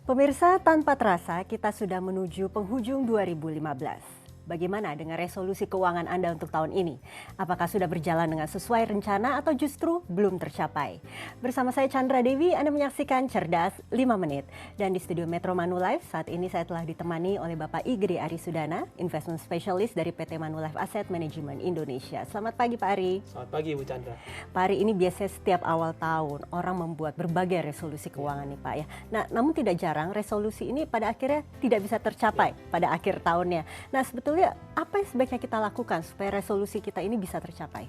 Pemirsa, tanpa terasa kita sudah menuju penghujung 2015. Bagaimana dengan resolusi keuangan Anda untuk tahun ini? Apakah sudah berjalan dengan sesuai rencana atau justru belum tercapai? Bersama saya Chandra Dewi, Anda menyaksikan Cerdas 5 Menit. Dan di studio Metro Manulife, saat ini saya telah ditemani oleh Bapak Igede Arisudana, Investment Specialist dari PT Manulife Asset Management Indonesia. Selamat pagi Pak Ari. Selamat pagi Bu Chandra. Pak Ari, ini biasanya setiap awal tahun orang membuat berbagai resolusi keuangan nih Pak ya. Nah, namun tidak jarang resolusi ini pada akhirnya tidak bisa tercapai pada akhir tahunnya. Nah, sebetulnya apa yang sebaiknya kita lakukan supaya resolusi kita ini bisa tercapai?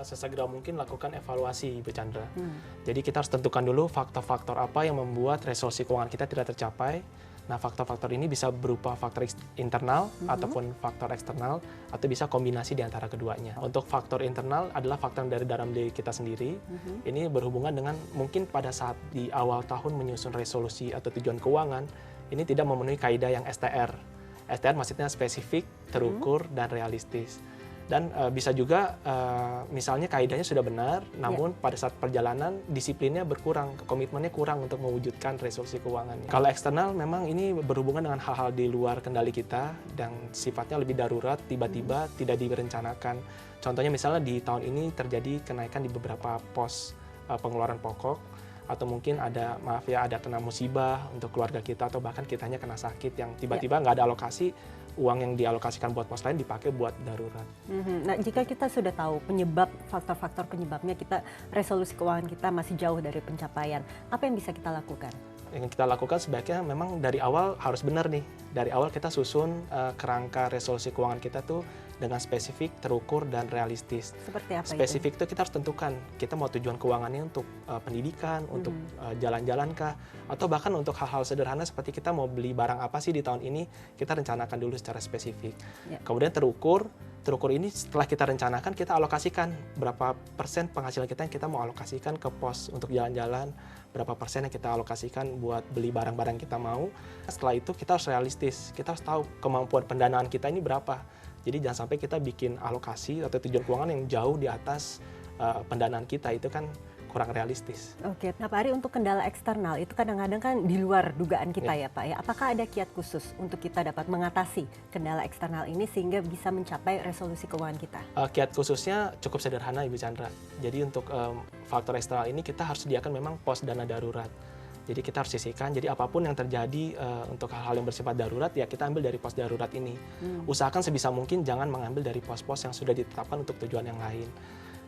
Sesegera mungkin lakukan evaluasi Bu Chandra. Jadi kita harus tentukan dulu faktor-faktor apa yang membuat resolusi keuangan kita tidak tercapai. Nah, faktor-faktor ini bisa berupa faktor internal ataupun faktor eksternal, atau bisa kombinasi di antara keduanya. Untuk faktor internal adalah faktor dari dalam diri kita sendiri. Ini berhubungan dengan mungkin pada saat di awal tahun menyusun resolusi atau tujuan keuangan, ini tidak memenuhi kaidah yang STR. STR maksudnya spesifik, terukur, dan realistis. Dan bisa juga misalnya kaidahnya sudah benar, namun pada saat perjalanan disiplinnya berkurang, komitmennya kurang untuk mewujudkan resolusi keuangannya. Kalau eksternal memang ini berhubungan dengan hal-hal di luar kendali kita dan sifatnya lebih darurat, tiba-tiba tidak direncanakan. Contohnya misalnya di tahun ini terjadi kenaikan di beberapa pos pengeluaran pokok, atau mungkin ada kena musibah untuk keluarga kita, atau bahkan kitanya kena sakit yang tiba-tiba nggak ada alokasi, uang yang dialokasikan buat pos lain dipakai buat darurat. Nah, jika kita sudah tahu faktor-faktor penyebabnya resolusi keuangan kita masih jauh dari pencapaian, apa yang bisa kita lakukan? Yang kita lakukan sebaiknya memang dari awal harus benar nih. Dari awal kita susun kerangka resolusi keuangan kita tuh dengan spesifik, terukur, dan realistis. Seperti apa spesifik itu kita harus tentukan, kita mau tujuan keuangannya untuk pendidikan, untuk jalan-jalan kah, atau bahkan untuk hal-hal sederhana seperti kita mau beli barang apa sih di tahun ini, kita rencanakan dulu secara spesifik. Kemudian terukur ini setelah kita rencanakan, kita alokasikan berapa persen penghasilan kita yang kita mau alokasikan ke pos untuk jalan-jalan, berapa persen yang kita alokasikan buat beli barang-barang kita mau. Setelah itu kita harus realistis, kita harus tahu kemampuan pendanaan kita ini berapa. Jadi jangan sampai kita bikin alokasi atau tujuan keuangan yang jauh di atas pendanaan kita, itu kan kurang realistis. Oke, nah Pak Ari, untuk kendala eksternal itu kadang-kadang kan di luar dugaan kita ya Pak ya. Apakah ada kiat khusus untuk kita dapat mengatasi kendala eksternal ini sehingga bisa mencapai resolusi keuangan kita? Kiat khususnya cukup sederhana Ibu Chandra. Jadi untuk faktor eksternal ini kita harus sediakan memang pos dana darurat. Jadi kita harus sisihkan, jadi apapun yang terjadi untuk hal-hal yang bersifat darurat, ya kita ambil dari pos darurat ini. Usahakan sebisa mungkin jangan mengambil dari pos-pos yang sudah ditetapkan untuk tujuan yang lain.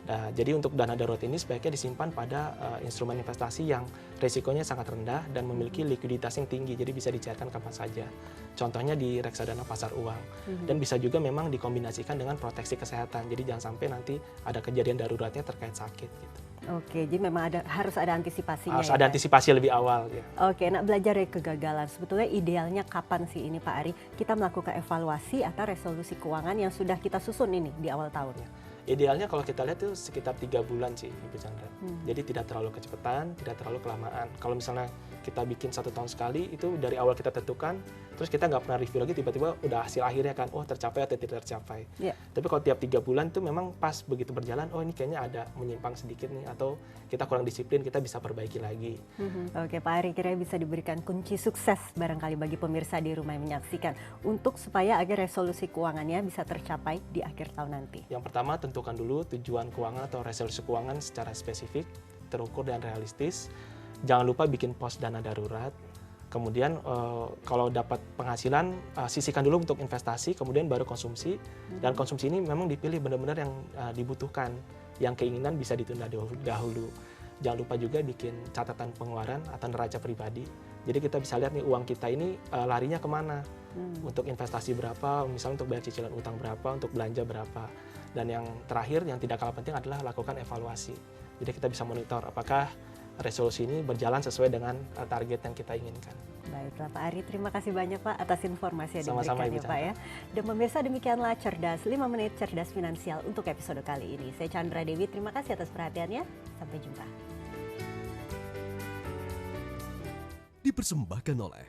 Nah, jadi untuk dana darurat ini sebaiknya disimpan pada instrumen investasi yang risikonya sangat rendah dan memiliki likuiditas yang tinggi, jadi bisa dicairkan kapan saja. Contohnya di reksadana pasar uang. Dan bisa juga memang dikombinasikan dengan proteksi kesehatan, jadi jangan sampai nanti ada kejadian daruratnya terkait sakit gitu. Oke, jadi memang harus ada antisipasinya. Harus ada antisipasi lebih awal. Ya. Oke, nah belajar dari kegagalan, sebetulnya idealnya kapan sih ini Pak Ari kita melakukan evaluasi atau resolusi keuangan yang sudah kita susun ini di awal tahun? Idealnya kalau kita lihat itu sekitar 3 bulan sih Ibu Chandra. Jadi tidak terlalu kecepatan, tidak terlalu kelamaan. Kalau misalnya kita bikin 1 tahun sekali, itu dari awal kita tentukan, terus kita nggak pernah review lagi, tiba-tiba udah hasil akhirnya kan, oh tercapai atau tidak tercapai. Tapi kalau tiap 3 bulan itu memang pas begitu berjalan, oh ini kayaknya ada menyimpang sedikit nih, atau kita kurang disiplin, kita bisa perbaiki lagi. Oke Pak Ari, kira-kira bisa diberikan kunci sukses barangkali bagi pemirsa di rumah yang menyaksikan untuk supaya agar resolusi keuangannya bisa tercapai di akhir tahun nanti. Yang pertama, tentukan dulu tujuan keuangan atau resolusi keuangan secara spesifik, terukur, dan realistis. Jangan lupa bikin pos dana darurat. Kemudian kalau dapat penghasilan, sisihkan dulu untuk investasi, kemudian baru konsumsi. Dan konsumsi ini memang dipilih benar-benar yang dibutuhkan, yang keinginan bisa ditunda dahulu. Jangan lupa juga bikin catatan pengeluaran atau neraca pribadi. Jadi kita bisa lihat nih uang kita ini larinya kemana. Untuk investasi berapa, misalnya untuk bayar cicilan utang berapa, untuk belanja berapa. Dan yang terakhir, yang tidak kalah penting adalah lakukan evaluasi. Jadi kita bisa monitor apakah resolusi ini berjalan sesuai dengan target yang kita inginkan. Baiklah Pak Ari, terima kasih banyak Pak atas informasi yang Sama-sama, diberikan ya Pak ya. Dan pemirsa, demikianlah Cerdas 5 Menit Cerdas Finansial untuk episode kali ini. Saya Chandra Dewi, terima kasih atas perhatiannya. Sampai jumpa. Dipersembahkan oleh